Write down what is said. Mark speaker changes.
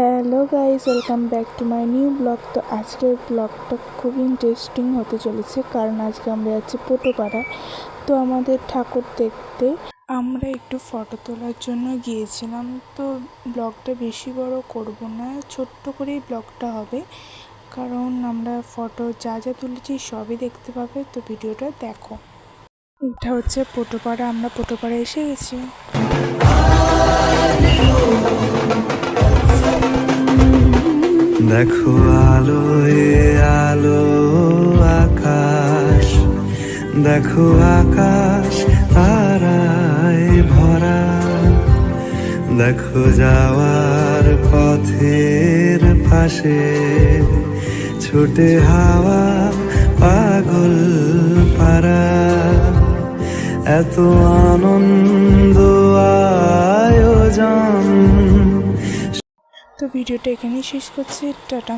Speaker 1: Hello guys, welcome back to my new blog. তো আজকের ব্লগটা খুবই ইন্টারেস্টিং হতে চলেছে, কারণ আজকে আমরা যাচ্ছি পোটোপাড়ায়। তো আমাদের ঠাকুর দেখতে আমরা একটু ফটো তোলার জন্য গিয়েছিলাম। তো ব্লগটা বেশি বড় করব না, ছোট্ট করেই ব্লগটা হবে, কারণ আমরা ফটো যা যা তুলেছি সবই দেখতে পাবে। তো ভিডিওটা দেখো। এটা হচ্ছে পোটোপাড়া, আমরা পোটোপাড়ায় এসে গেছি।
Speaker 2: দেখো আলোয় আলো আকাশ, দেখো আকাশ তারায় ভরা, দেখো যাওয়ার পথের পাশে ছুটে হাওয়া পাগল পারা, এত আনন্দ আয়োজন।
Speaker 1: তো ভিডিওটা এখানেই শেষ করছি, টাটা।